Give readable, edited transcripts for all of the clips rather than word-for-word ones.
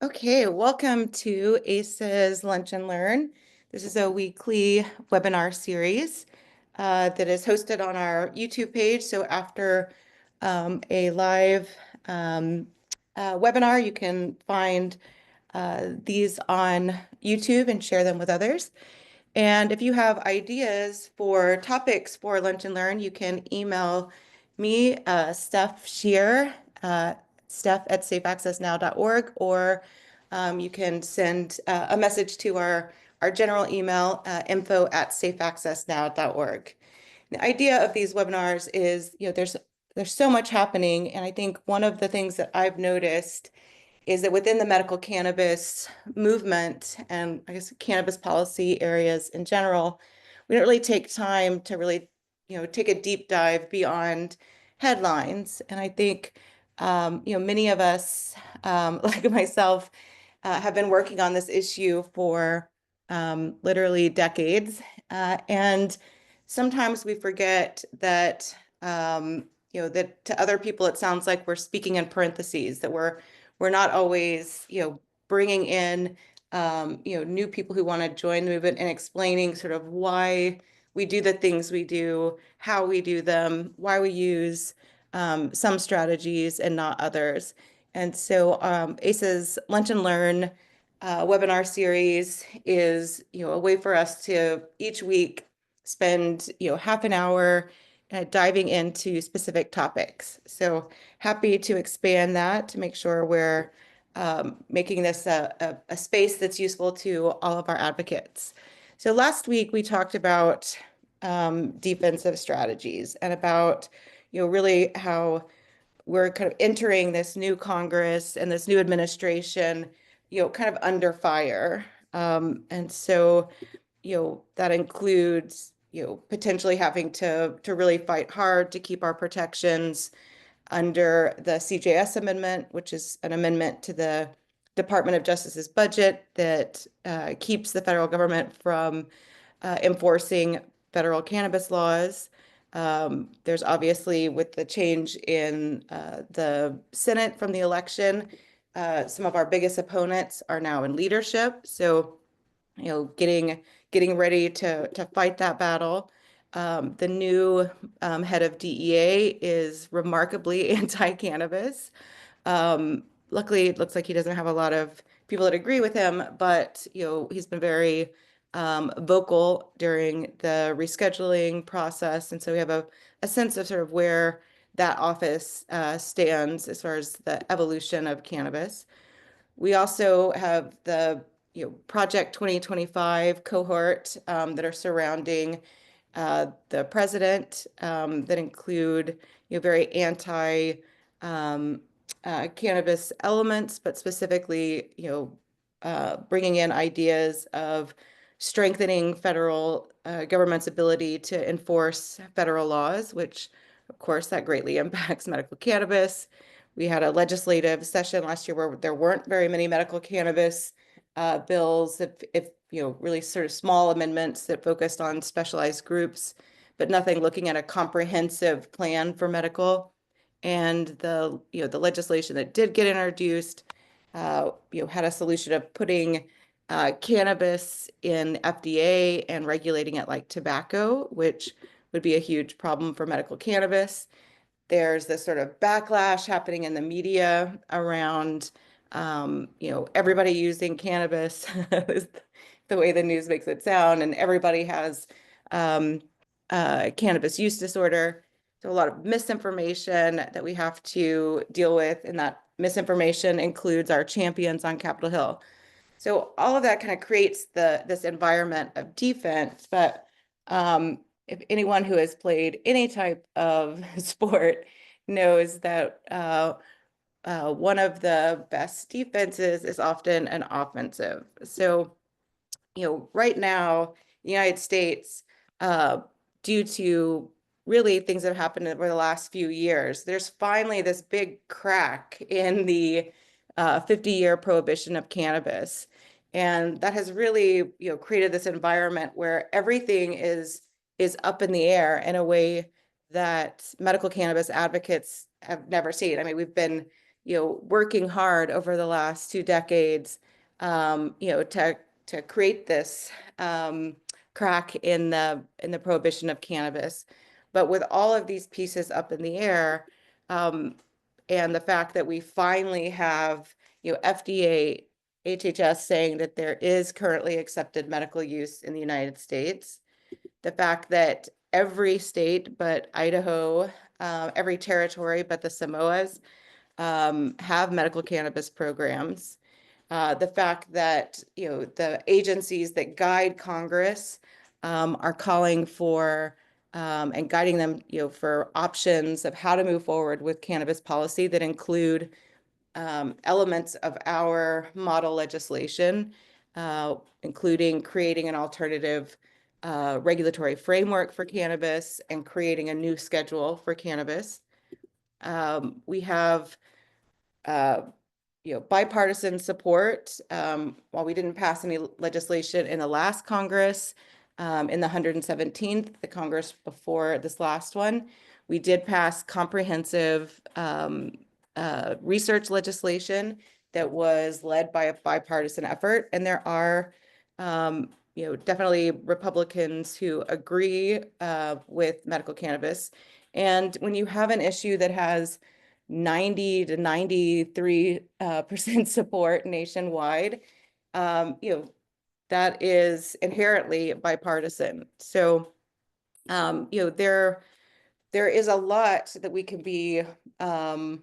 Okay, welcome to ACE's Lunch and Learn. This is a weekly webinar series that is hosted on our YouTube page. So after a live webinar, you can find these on YouTube and share them with others. And if you have ideas for topics for Lunch and Learn, you can email me, Steph Shear, steph@safeaccessnow.org, or you can send a message to our general email, info@safeaccessnow.org. The idea of these webinars is, there's so much happening, and I think one of the things that I've noticed is that within the medical cannabis movement and I guess cannabis policy areas in general, we don't really take time to really, take a deep dive beyond headlines. And I think, many of us, like myself, have been working on this issue for literally decades. And sometimes we forget that, that to other people, it sounds like we're speaking in parentheses, that we're not always, bringing in, new people who want to join the movement and explaining sort of why we do the things we do, how we do them, why we use some strategies and not others. And so ACE's Lunch and Learn webinar series is, a way for us to each week spend, half an hour diving into specific topics. So happy to expand that to make sure we're making this a space that's useful to all of our advocates. So last week we talked about defensive strategies and about, really how we're kind of entering this new Congress and this new administration, kind of under fire. And so, that includes, potentially having to really fight hard to keep our protections under the CJS amendment, which is an amendment to the Department of Justice's budget that keeps the federal government from enforcing federal cannabis laws. There's obviously, with the change in the Senate from the election, some of our biggest opponents are now in leadership. So, getting ready to fight that battle. The new head of DEA is remarkably anti-cannabis. Luckily, it looks like he doesn't have a lot of people that agree with him, but he's been very vocal during the rescheduling process, and so we have a sense of sort of where that office stands as far as the evolution of cannabis. We also have the Project 2025 cohort that are surrounding the president that include very anti cannabis elements, but specifically bringing in ideas of strengthening federal government's ability to enforce federal laws, which of course that greatly impacts medical cannabis. We had a legislative session last year where there weren't very many medical cannabis bills, if really sort of small amendments that focused on specialized groups, but nothing looking at a comprehensive plan for medical. And the legislation that did get introduced, had a solution of putting cannabis in FDA and regulating it like tobacco, which would be a huge problem for medical cannabis. There's this sort of backlash happening in the media around, everybody using cannabis, the way the news makes it sound, and everybody has cannabis use disorder. So a lot of misinformation that we have to deal with, and that misinformation includes our champions on Capitol Hill. So all of that kind of creates this environment of defense. But if anyone who has played any type of sport knows that one of the best defenses is often an offensive. So, right now, the United States, due to really things that have happened over the last few years, there's finally this big crack in the 50-year prohibition of cannabis. And that has really, created this environment where everything is up in the air in a way that medical cannabis advocates have never seen. I mean, we've been working hard over the last 2 decades, to create this crack in the prohibition of cannabis. But with all of these pieces up in the air, um, and the fact that we finally have, FDA, HHS saying that there is currently accepted medical use in the United States, the fact that every state but Idaho, every territory but the Samoas, have medical cannabis programs. The fact that, the agencies that guide Congress are calling for and guiding them, for options of how to move forward with cannabis policy that include elements of our model legislation, including creating an alternative regulatory framework for cannabis and creating a new schedule for cannabis. We have uh, bipartisan support. While we didn't pass any legislation in the last Congress, in the 117th, the Congress before this last one, we did pass comprehensive research legislation that was led by a bipartisan effort. And there are, definitely Republicans who agree with medical cannabis. And when you have an issue that has 90 to 93% support nationwide, that is inherently bipartisan. So, there is a lot that we can be, you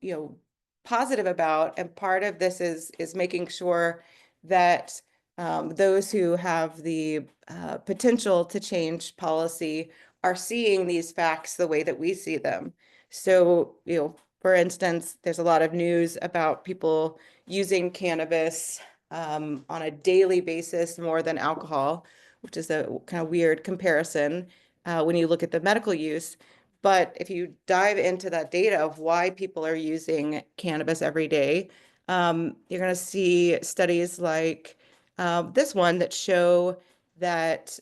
know, positive about, and part of this is making sure that those who have the potential to change policy are seeing these facts the way that we see them. So, for instance, there's a lot of news about people using cannabis on a daily basis more than alcohol, which is a kind of weird comparison when you look at the medical use. But if you dive into that data of why people are using cannabis every day, you're going to see studies like this one that show that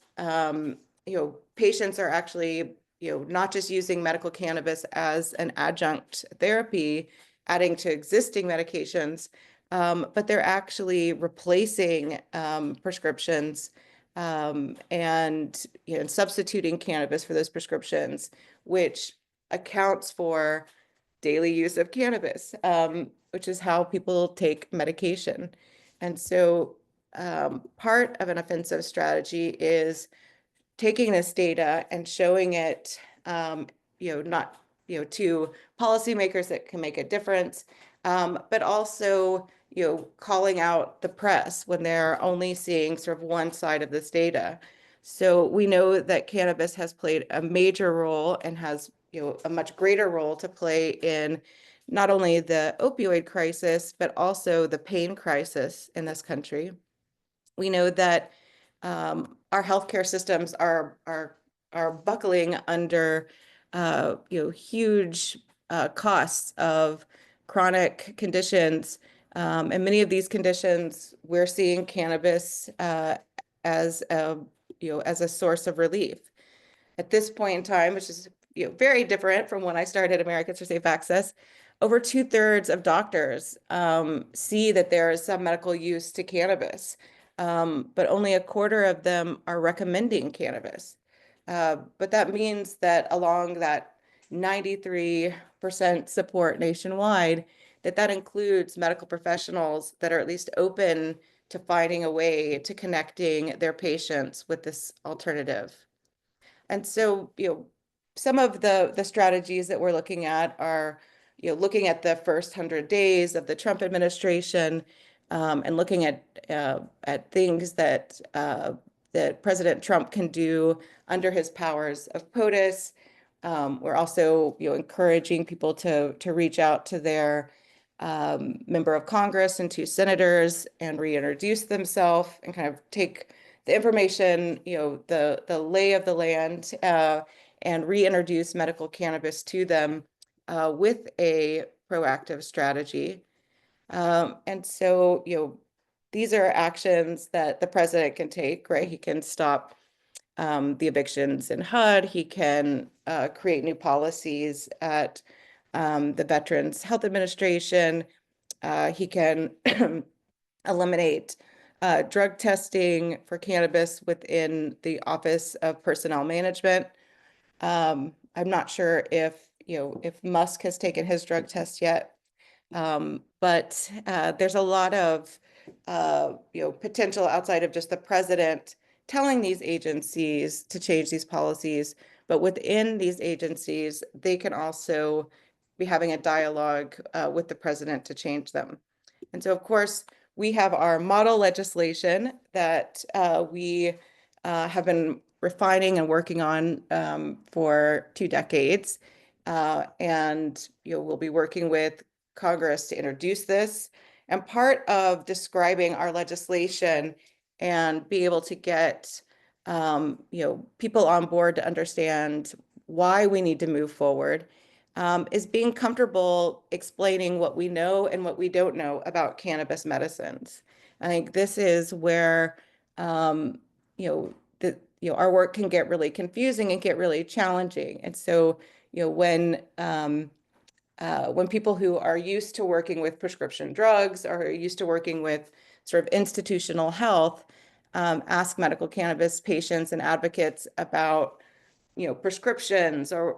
patients are actually not just using medical cannabis as an adjunct therapy, adding to existing medications, but they're actually replacing prescriptions and substituting cannabis for those prescriptions, which accounts for daily use of cannabis, which is how people take medication. And so part of an offensive strategy is taking this data and showing it, not, to policymakers that can make a difference, but also, calling out the press when they're only seeing sort of one side of this data. So we know that cannabis has played a major role and has, a much greater role to play in not only the opioid crisis, but also the pain crisis in this country. We know that our healthcare systems are buckling under huge costs of chronic conditions, and many of these conditions we're seeing cannabis as a source of relief. At this point in time, which is very different from when I started Americans for Safe Access, over 2/3 of doctors see that there is some medical use to cannabis, but only a quarter of them are recommending cannabis. But that means that along that 93% support nationwide, that includes medical professionals that are at least open to finding a way to connecting their patients with this alternative. And so, some of the strategies that we're looking at are, looking at the first 100 days of the Trump administration, and looking at things that that President Trump can do under his powers of POTUS. We're also, encouraging people to reach out to their member of Congress and 2 senators and reintroduce themselves and kind of take the information, the lay of the land, and reintroduce medical cannabis to them with a proactive strategy. And so, these are actions that the president can take, right? He can stop the evictions in HUD. He can create new policies at the Veterans Health Administration. He can eliminate drug testing for cannabis within the Office of Personnel Management. I'm not sure if, if Musk has taken his drug test yet. But there's a lot of, potential outside of just the president telling these agencies to change these policies. But within these agencies, they can also be having a dialogue with the president to change them. And so, of course, we have our model legislation that we have been refining and working on for 2 decades. And we'll be working with Congress to introduce this. And part of describing our legislation and be able to get people on board to understand why we need to move forward is being comfortable explaining what we know and what we don't know about cannabis medicines. I think this is where our work can get really confusing and get really challenging. And so, when people who are used to working with prescription drugs or are used to working with sort of institutional health, ask medical cannabis patients and advocates about prescriptions or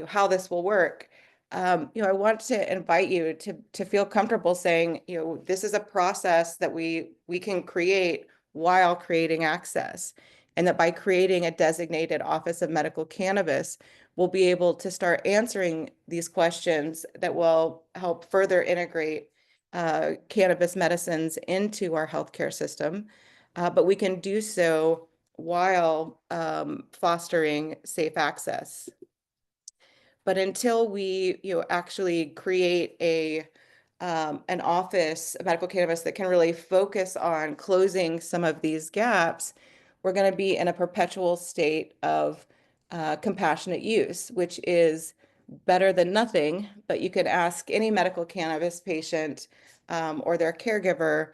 how this will work. I want to invite you to feel comfortable saying, this is a process that we can create while creating access, and that by creating a designated Office of Medical Cannabis, we'll be able to start answering these questions that will help further integrate cannabis medicines into our healthcare system. But we can do so while fostering safe access. But until we, actually create an office of medical cannabis that can really focus on closing some of these gaps, we're going to be in a perpetual state of compassionate use, which is better than nothing. But you can ask any medical cannabis patient or their caregiver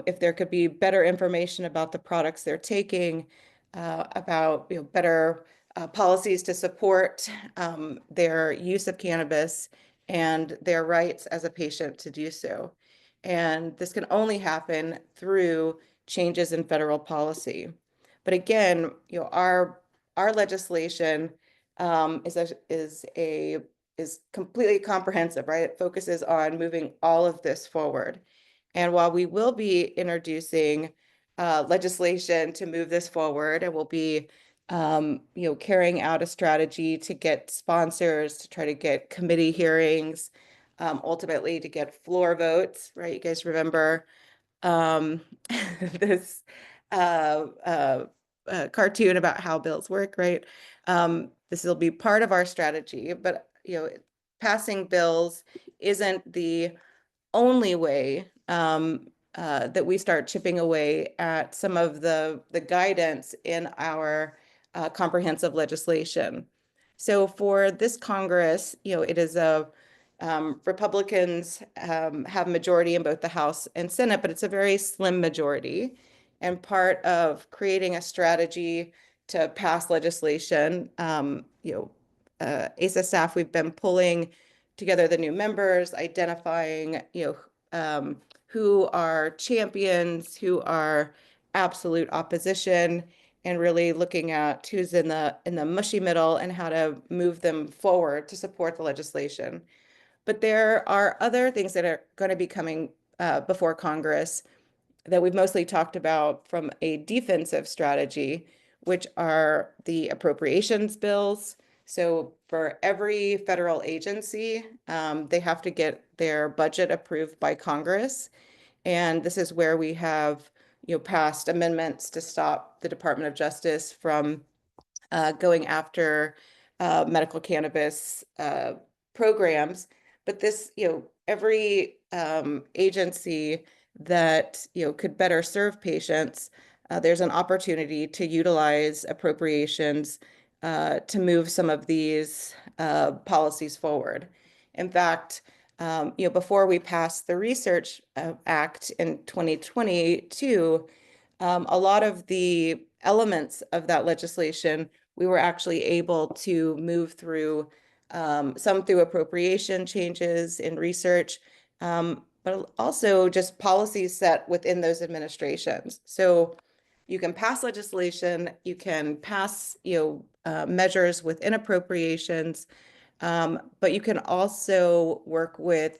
if there could be better information about the products they're taking, about better policies to support their use of cannabis and their rights as a patient to do so. And this can only happen through changes in federal policy. But again, our legislation is completely comprehensive, right? It focuses on moving all of this forward. And while we will be introducing legislation to move this forward, and we'll be carrying out a strategy to get sponsors, to try to get committee hearings, ultimately to get floor votes, right? You guys remember this cartoon about how bills work, right? This will be part of our strategy, but passing bills isn't the only way that we start chipping away at some of the guidance in our comprehensive legislation. So for this Congress, it is Republicans have majority in both the House and Senate, but it's a very slim majority. And part of creating a strategy to pass legislation, ASA staff, we've been pulling together the new members, identifying, who are champions, who are absolute opposition, and really looking at who's in the mushy middle and how to move them forward to support the legislation. But there are other things that are going to be coming before Congress that we've mostly talked about from a defensive strategy, which are the appropriations bills. So for every federal agency, they have to get their budget approved by Congress. And this is where we have, passed amendments to stop the Department of Justice from going after medical cannabis programs. But this, every agency that, could better serve patients, there's an opportunity to utilize appropriations to move some of these policies forward. In fact, before we passed the Research Act in 2022, a lot of the elements of that legislation we were actually able to move through some through appropriation changes in research, but also just policies set within those administrations. So you can pass legislation, you can pass, measures within appropriations, but you can also work with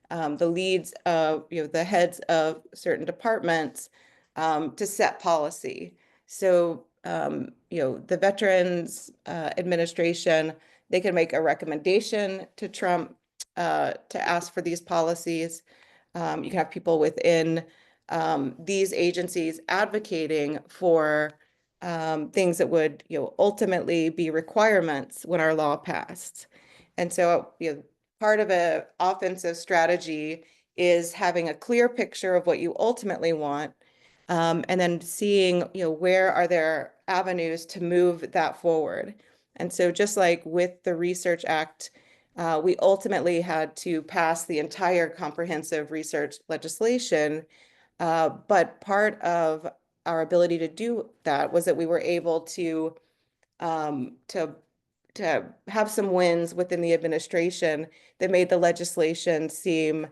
the leads of, the heads of certain departments to set policy. So, the Veterans Administration, they can make a recommendation to Trump to ask for these policies. You can have people within these agencies advocating for things that would, ultimately be requirements when our law passed. And so, part of an offensive strategy is having a clear picture of what you ultimately want, and then seeing, where are there avenues to move that forward. And so just like with the Research Act, we ultimately had to pass the entire comprehensive research legislation, but part of our ability to do that was that we were able to um, to to have some wins within the administration that made the legislation seem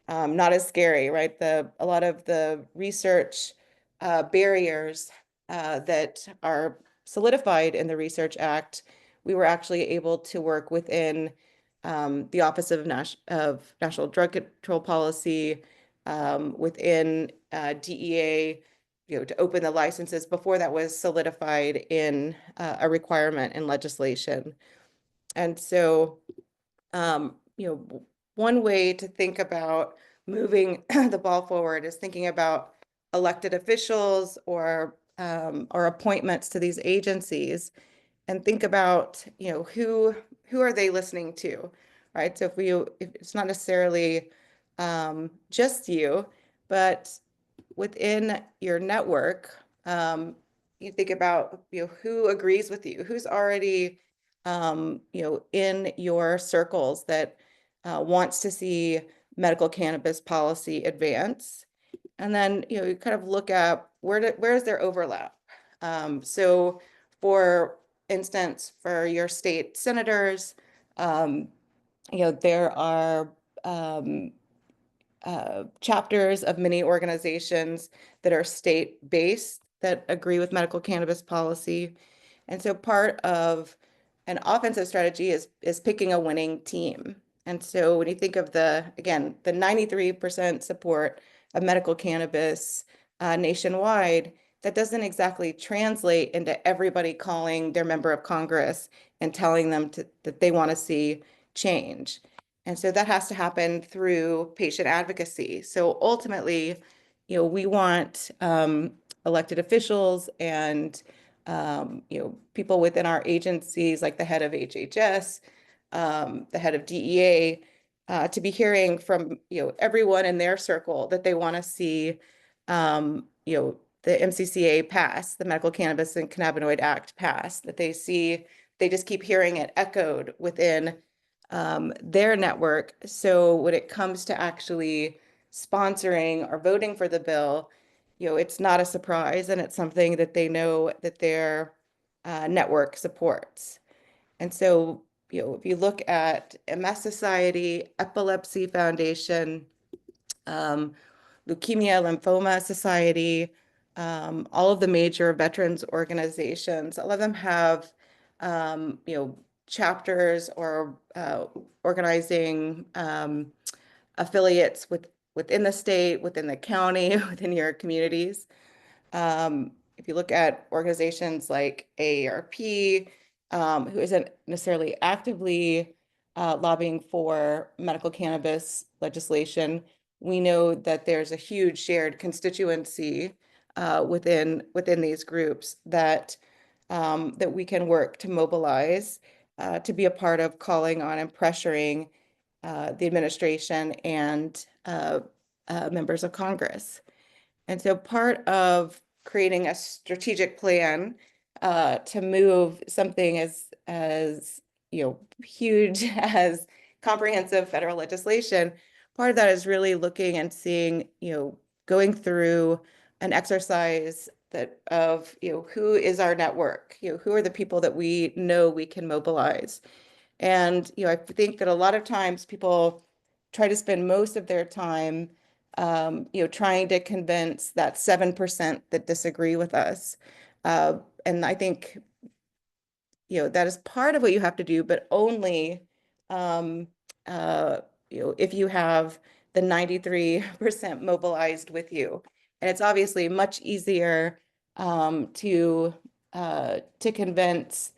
not as scary, right? A lot of the research barriers that are solidified in the Research Act, we were actually able to work within the Office of National Drug Control Policy, within DEA, to open the licenses before that was solidified in a requirement in legislation. And so, one way to think about moving the ball forward is thinking about elected officials or appointments to these agencies, and think about, who are they listening to, right? So if it's not necessarily just you, but within your network, you think about, who agrees with you, who's already, in your circles that wants to see medical cannabis policy advance. And then, you kind of look at where is their overlap. So for instance, for your state senators, um, there are chapters of many organizations that are state-based that agree with medical cannabis policy. And so part of an offensive strategy is picking a winning team. And so when you think of again, the 93% support of medical cannabis nationwide, that doesn't exactly translate into everybody calling their member of Congress and telling them that they want to see change. And so that has to happen through patient advocacy. So ultimately, we want elected officials and people within our agencies, like the head of HHS, the head of DEA, to be hearing from everyone in their circle that they want to see the MCCA pass, the Medical Cannabis and Cannabinoid Act pass, that they just keep hearing it echoed within their network. So when it comes to actually sponsoring or voting for the bill, it's not a surprise, and it's something that they know that their network supports. And so, if you look at MS Society, Epilepsy Foundation, um, Leukemia Lymphoma Society, all of the major veterans organizations, all of them have, chapters or organizing affiliates within the state, within the county, within your communities. If you look at organizations like AARP, who isn't necessarily actively lobbying for medical cannabis legislation, we know that there's a huge shared constituency within these groups that we can work to mobilize to be a part of calling on and pressuring the administration and members of Congress. And so part of creating a strategic plan to move something as huge as comprehensive federal legislation, part of that is really looking and seeing, going through an exercise of who is our network, who are the people that we know we can mobilize. And, I think that a lot of times people try to spend most of their time, trying to convince that 7% that disagree with us. And I think, that is part of what you have to do, but only, um, uh, if you have the 93% mobilized with you. And it's obviously much easier, to convince,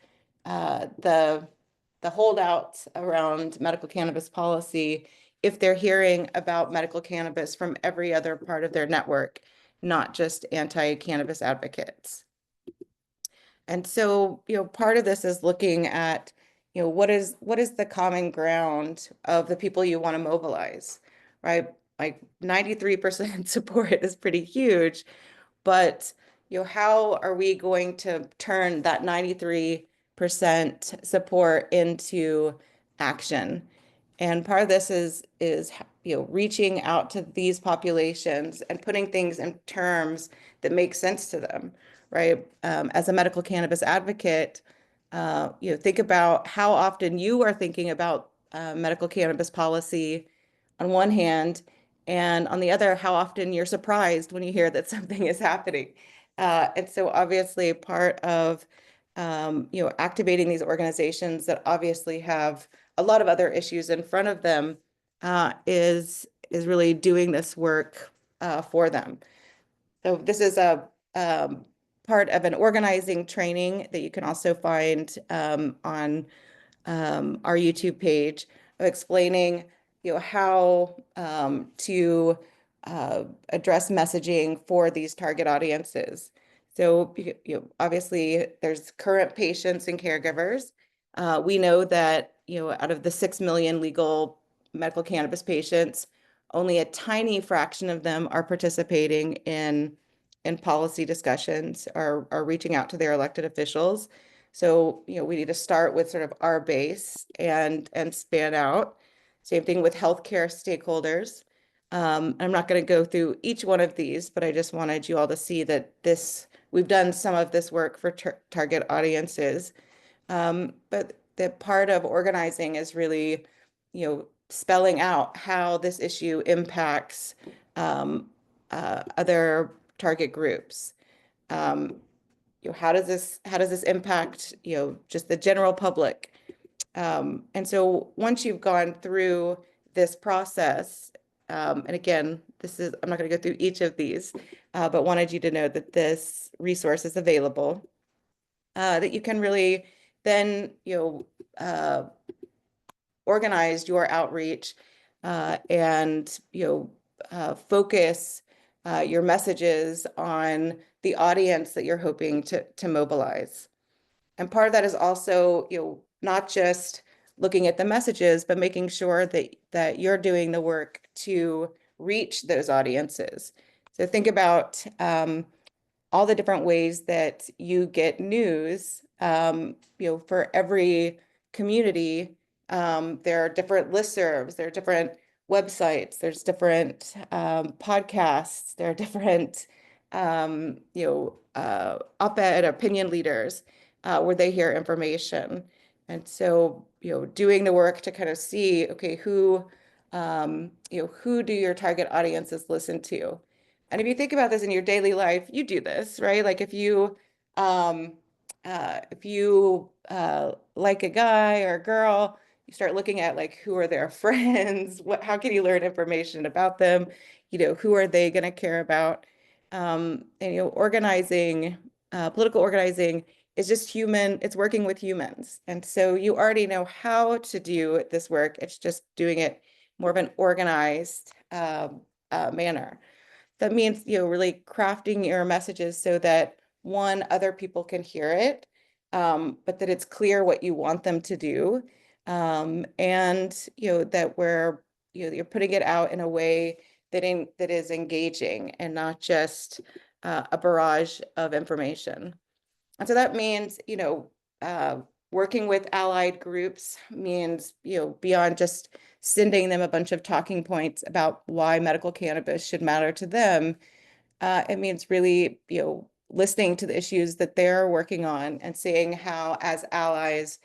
the holdouts around medical cannabis policy if they're hearing about medical cannabis from every other part of their network, not just anti-cannabis advocates. And so, part of this is looking at, what is the common ground of the people you want to mobilize, right? Like 93% support is pretty huge, but how are we going to turn that 93% support into action? And part of this is reaching out to these populations and putting things in terms that make sense to them, right? As a medical cannabis advocate, think about how often you are thinking about medical cannabis policy on one hand, and on the other, how often you're surprised when you hear that something is happening. And so obviously part of, activating these organizations that obviously have a lot of other issues in front of them, is really doing this work for them. So this is a part of an organizing training that you can also find on our YouTube page, of explaining, how to address messaging for these target audiences. So, obviously, there's current patients and caregivers. We know that, out of the 6 million legal medical cannabis patients, only a tiny fraction of them are participating in policy discussions or are reaching out to their elected officials. So, we need to start with sort of our base and span out. Same thing with healthcare stakeholders. I'm not going to go through each one of these, but I just wanted you all to see that we've done some of this work for target audiences. But the part of organizing is really, spelling out how this issue impacts other target groups. Um, how does this impact, just the general public? And so once you've gone through this process, and again, I'm not going to go through each of these, but wanted you to know that this resource is available, that you can really then, organize your outreach, and, focus your messages on the audience that you're hoping to mobilize. And part of that is also, not just looking at the messages, but making sure that you're doing the work to reach those audiences. So think about all the different ways that you get news. For every community, there are different listservs, there are different websites, there's different podcasts, there are different op-ed opinion leaders where they hear information. And so, doing the work to kind of see, okay, who do your target audiences listen to? And if you think about this in your daily life, you do this, right? Like um, if you like a guy or a girl, you start looking at like who are their friends, how can you learn information about them? Who are they going to care about? And organizing, political organizing is just human. It's working with humans, and so you already know how to do this work. It's just doing it more of an organized manner. That means, really crafting your messages so that one, other people can hear it, but that it's clear what you want them to do. And, that you're putting it out in a way that is engaging and not just a barrage of information. And so that means, working with allied groups means, beyond just sending them a bunch of talking points about why medical cannabis should matter to them. It means really, listening to the issues that they're working on and seeing how, as allies,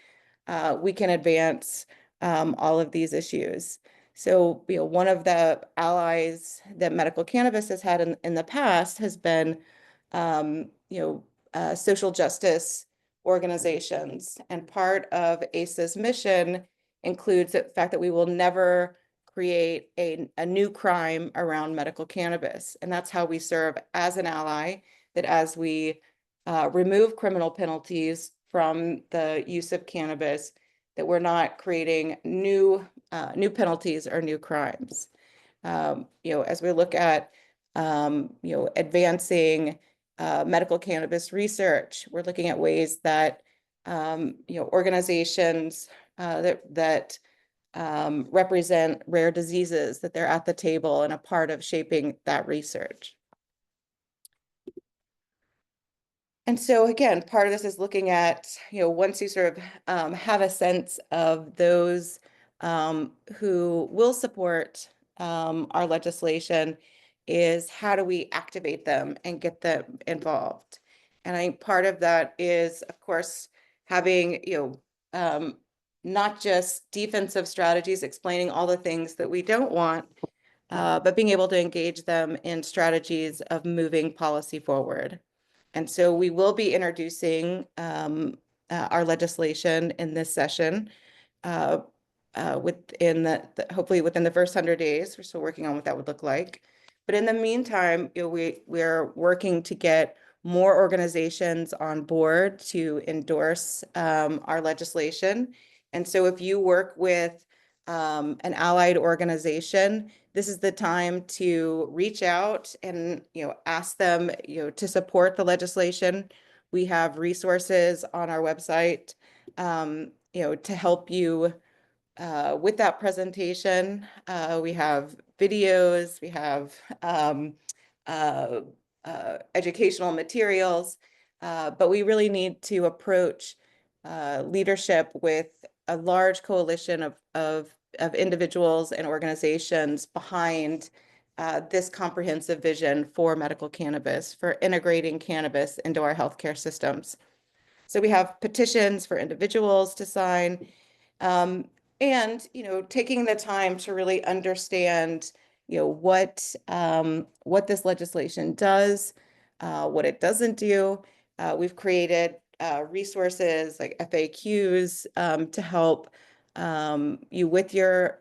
we can advance all of these issues. So, one of the allies that medical cannabis has had in the past has been, social justice organizations. And part of ACE's mission includes the fact that we will never create a new crime around medical cannabis. And that's how we serve as an ally, that as we remove criminal penalties from the use of cannabis, that we're not creating new penalties or new crimes. As we look at advancing medical cannabis research, we're looking at ways that organizations that represent rare diseases, that they're at the table and a part of shaping that research. And so again, part of this is looking at, once you sort of have a sense of those who will support our legislation, is how do we activate them and get them involved? And I think part of that is, of course, having, not just defensive strategies explaining all the things that we don't want, but being able to engage them in strategies of moving policy forward. And so we will be introducing our legislation in this session within hopefully within the first 100 days. We're still working on what that would look like. But in the meantime, we're working to get more organizations on board to endorse our legislation. And so if you work with an allied organization, this is the time to reach out and ask them to support the legislation. We have resources on our website to help you with that presentation. We have videos, we have educational materials, but we really need to approach leadership with a large coalition of individuals and organizations behind this comprehensive vision for medical cannabis, for integrating cannabis into our healthcare systems. So we have petitions for individuals to sign, and taking the time to really understand what this legislation does, what it doesn't do. We've created resources like FAQs to help you with your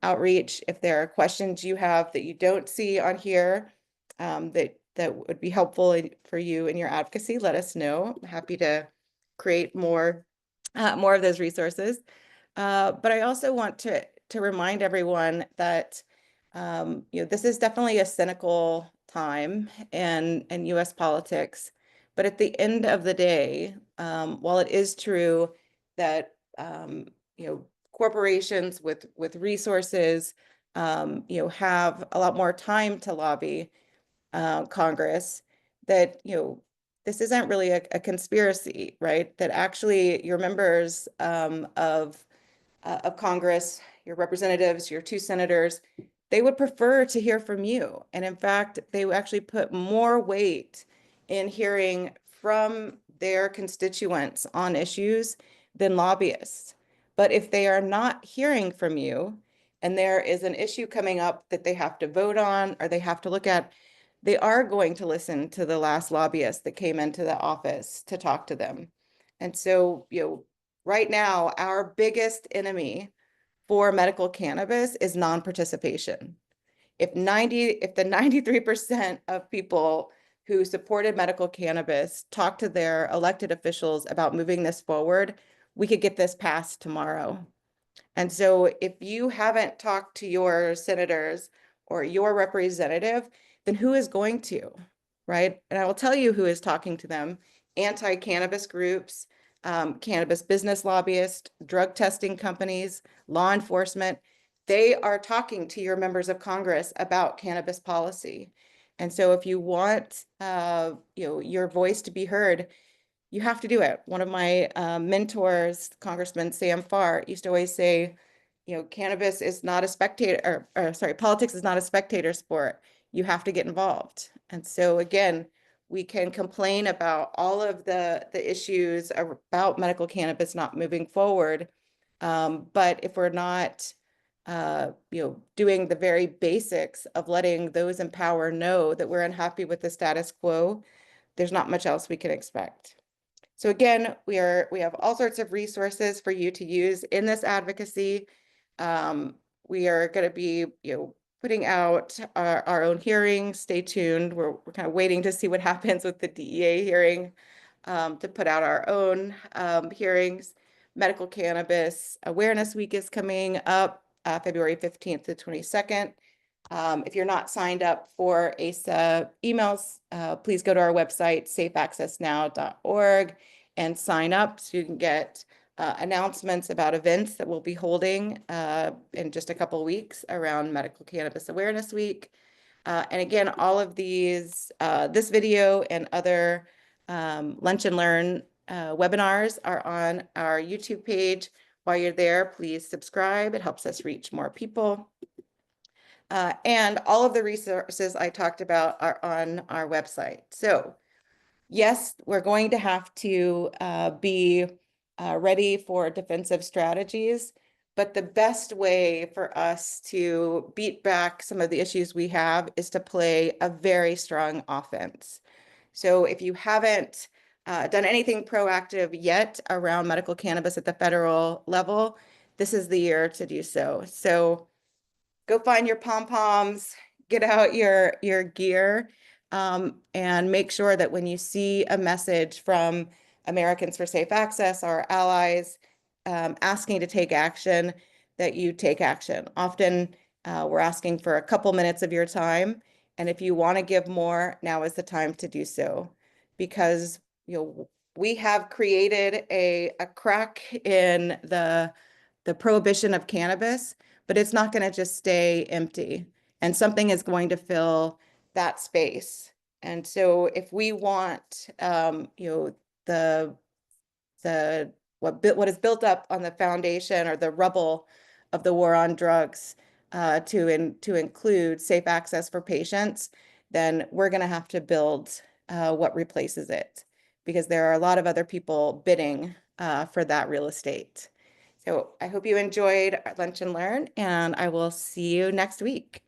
outreach. If there are questions you have that you don't see on here that would be helpful for you in your advocacy, let us know. I'm happy to create more of those resources. But I also want to remind everyone that this is definitely a cynical time in US politics. But at the end of the day, while it is true that corporations with resources have a lot more time to lobby Congress, that this isn't really a conspiracy, right? That actually your members of Congress, your representatives, your 2 senators, they would prefer to hear from you. And in fact, they would actually put more weight in hearing from their constituents on issues than lobbyists. But if they are not hearing from you, and there is an issue coming up that they have to vote on or they have to look at, they are going to listen to the last lobbyist that came into the office to talk to them. And so, right now, our biggest enemy for medical cannabis is non-participation. If the 93% of people who supported medical cannabis talk to their elected officials about moving this forward, we could get this passed tomorrow. And so if you haven't talked to your senators or your representative, then who is going to, right? And I will tell you who is talking to them: anti-cannabis groups, cannabis business lobbyists, drug testing companies, law enforcement. They are talking to your members of Congress about cannabis policy. And so if you want your voice to be heard, you have to do it. One of my mentors, Congressman Sam Farr, used to always say, cannabis is not a politics is not a spectator sport. You have to get involved. And so again, We can complain about all of the issues about medical cannabis not moving forward. But if we're not, doing the very basics of letting those in power know that we're unhappy with the status quo, there's not much else we can expect. So again, we have all sorts of resources for you to use in this advocacy. We are going to be, putting out our own hearings. Stay tuned. We're kind of waiting to see what happens with the DEA hearing, to put out our own hearings. Medical Cannabis Awareness Week is coming up, February 15th to 22nd. If you're not signed up for ASA emails, please go to our website, safeaccessnow.org, and sign up so you can get announcements about events that we'll be holding in just a couple of weeks around Medical Cannabis Awareness Week. And again, all of these, this video and other Lunch and Learn webinars are on our YouTube page. While you're there, please subscribe. It helps us reach more people. And all of the resources I talked about are on our website. So yes, we're going to have to be ready for defensive strategies, but the best way for us to beat back some of the issues we have is to play a very strong offense. So if you haven't done anything proactive yet around medical cannabis at the federal level, this is the year to do so. So go find your pom-poms, get out your gear, and make sure that when you see a message from Americans for Safe Access, our allies, asking to take action, that you take action. Often we're asking for a couple minutes of your time, and if you want to give more, now is the time to do so, because we have created a crack in the prohibition of cannabis, but it's not going to just stay empty, and something is going to fill that space. And so if we want, the what is built up on the foundation or the rubble of the war on drugs to include safe access for patients, then we're going to have to build what replaces it, because there are a lot of other people bidding for that real estate. So I hope you enjoyed Lunch and Learn, and I will see you next week.